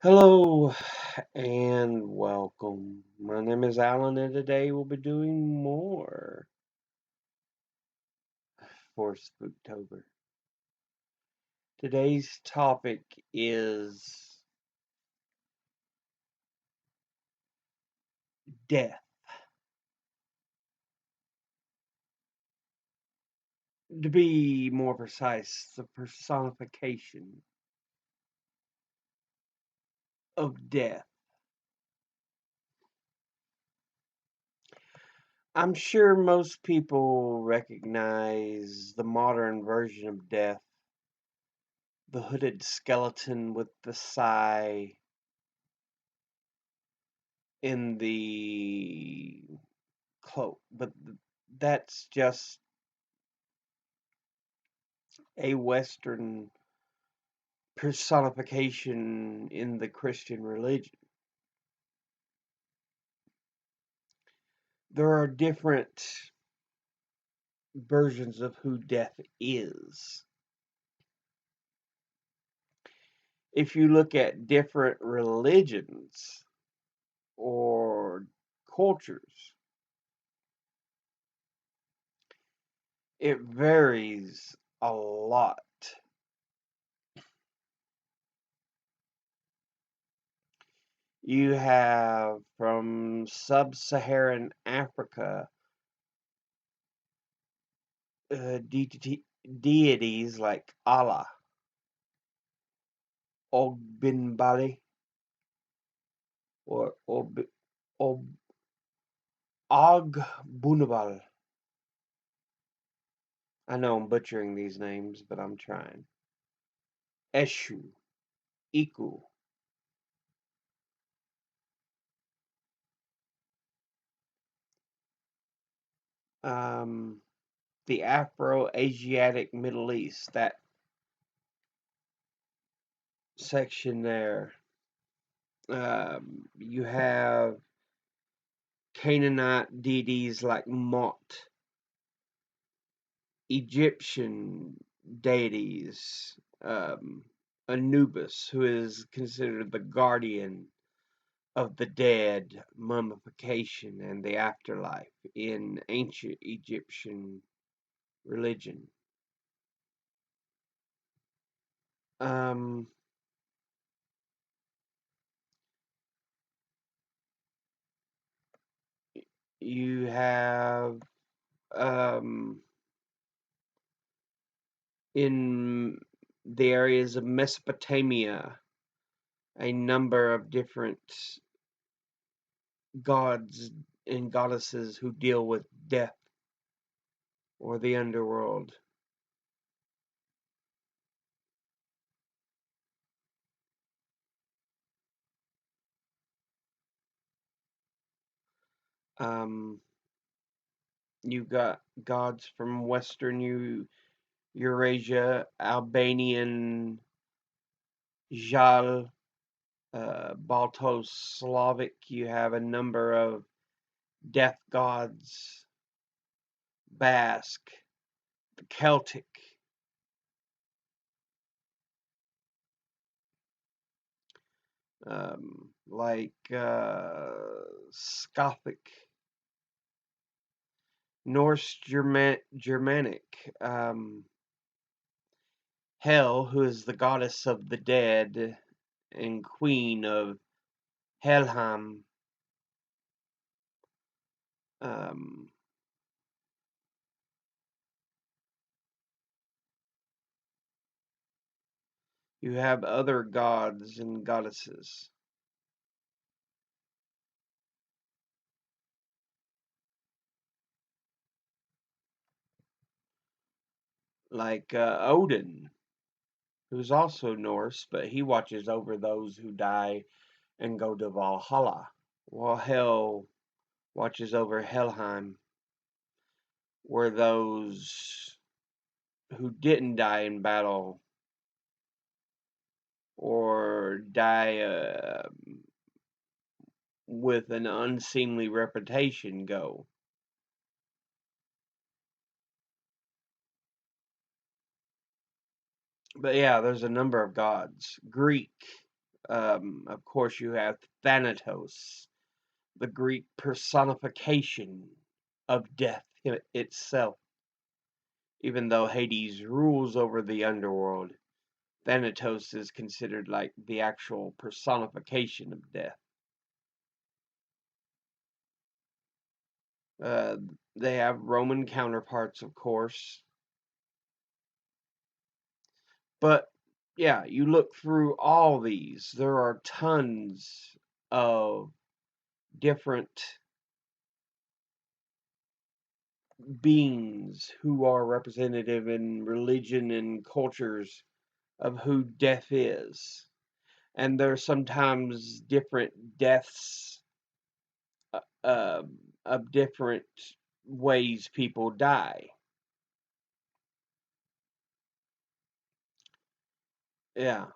Hello and welcome. My name is Alan, and today we'll be doing more for Spooktober. Today's topic is death. To be more precise, the personification of death. I'm sure most people recognize the modern version of death, the hooded skeleton with the sigh in the cloak, but that's just a Western personification in the Christian religion. There are different versions of who death is. If you look at different religions or cultures, it varies a lot. You have from sub-Saharan Africa deities like Allah, Ogbinbali, or Ob, Ogbunabal. I know I'm butchering these names, but I'm trying. Eshu, Iku, um, the Afro-Asiatic Middle East, that section there. You have Canaanite deities like Mot, Egyptian deities, Anubis, who is considered the guardian of the dead, mummification, and the afterlife in ancient Egyptian religion. Um, you have in the areas of Mesopotamia a number of different gods and goddesses who deal with death or the underworld. Um, you've got gods from Western Eurasia, Albanian, Jal, Balto Slavic. You have a number of death gods, Basque, the Celtic, like Scothic, Norse Germanic, Hel, who is the goddess of the dead and queen of Helheim. Um, you have other gods and goddesses like Odin, who's also Norse, but he watches over those who die and go to Valhalla, while Hel watches over Helheim, where those who didn't die in battle or die with an unseemly reputation go. But yeah, there's a number of gods. Greek, Of course, you have Thanatos, the Greek personification of death itself. Even though Hades rules over the underworld, Thanatos is considered like the actual personification of death. Uh, they have Roman counterparts, of course, but yeah, you look through all these, there are tons of different beings who are representative in religion and cultures of who death is. And there's sometimes different deaths uh, of different ways people die. Yeah.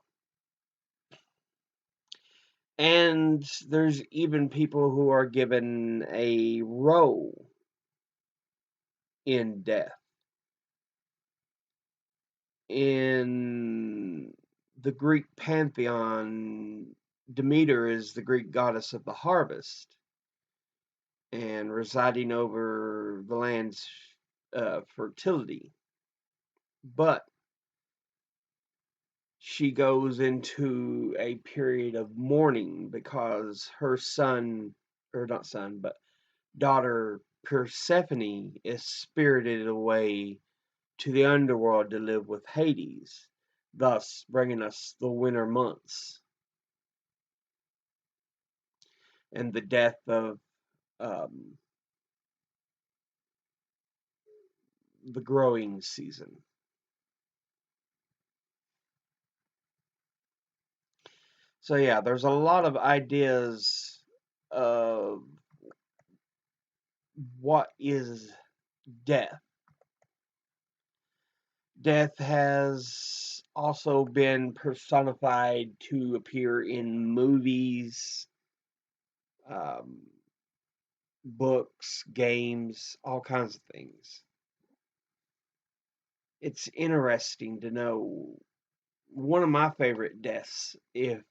And there's even people who are given a role in death. In the Greek pantheon, Demeter is the Greek goddess of the harvest and residing over the land's fertility. But she goes into a period of mourning because her son, or not son, but daughter Persephone is spirited away to the underworld to live with Hades, thus bringing us the winter months and the death of um, the growing season. So yeah, there's a lot of ideas of what is death. Death has also been personified to appear in movies, um, books, games, all kinds of things. It's interesting to know. One of my favorite deaths, if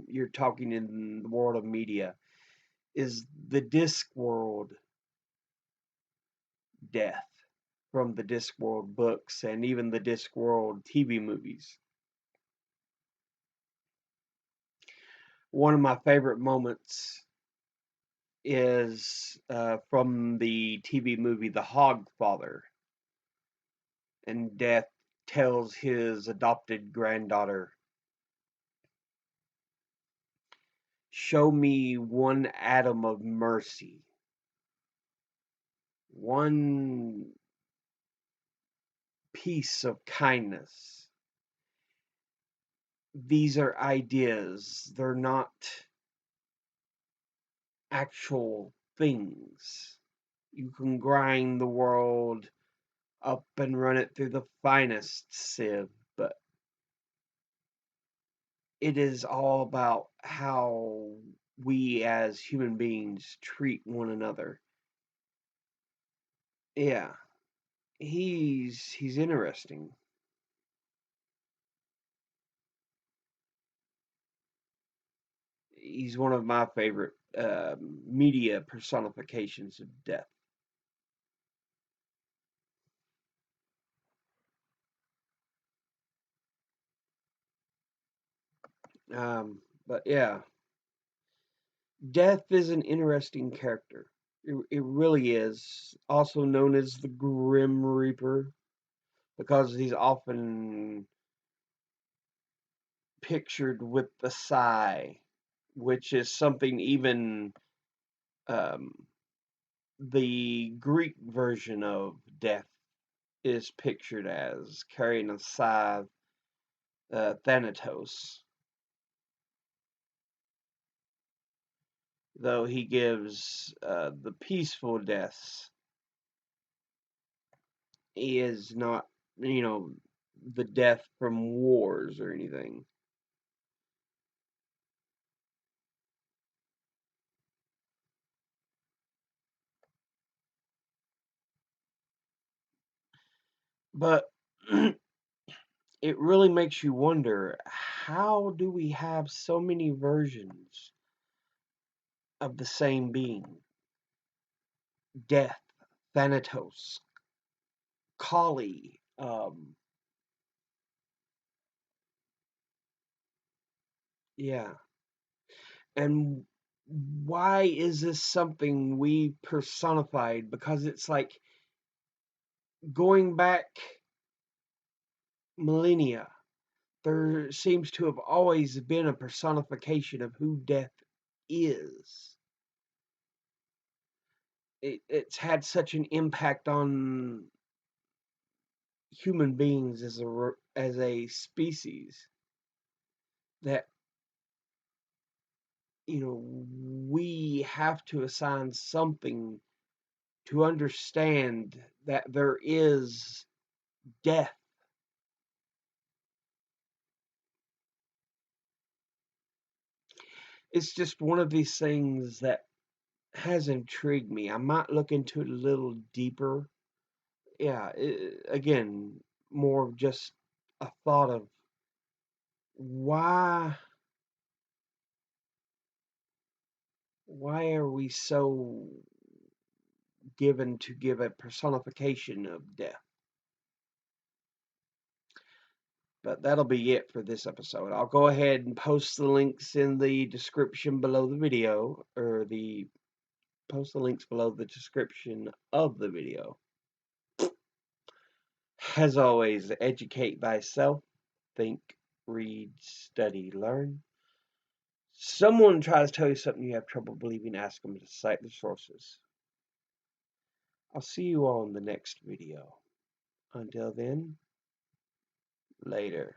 you're talking in the world of media, is the Discworld death from the Discworld books and even the Discworld TV movies. One of my favorite moments is from the TV movie The Hogfather, and Death tells his adopted granddaughter, "Show me one atom of mercy, one piece of kindness." These are ideas, they're not actual things. You can grind the world up and run it through the finest sieve, but it is all about how we as human beings treat one another. Yeah, he's interesting. He's one of my favorite media personifications of death. But yeah, Death is an interesting character. It really is. Also known as the Grim Reaper because he's often pictured with the sigh, which is something even um, the Greek version of death is pictured as carrying a scythe, Thanatos, though he gives the peaceful deaths. He is not, you know, the death from wars or anything. But it really makes you wonder, how do we have so many versions of the same being? Death, Thanatos, Kali, yeah. And why is this something we personified? Because it's like going back millennia, there seems to have always been a personification of who death is. It's had such an impact on human beings as a species that, we have to assign something to understand that there is death. It's just one of these things that has intrigued me. I might look into it a little deeper. Yeah, again, more of just a thought of why why are we so given to give a personification of death? But that'll be it for this episode. I'll go ahead and post the links in the description below the video, or the post the links below the description of the video. As always, educate thyself, think, read, study, learn. Someone tries to tell you something you have trouble believing, ask them to cite the sources. I'll see you all in the next video. Until then, later.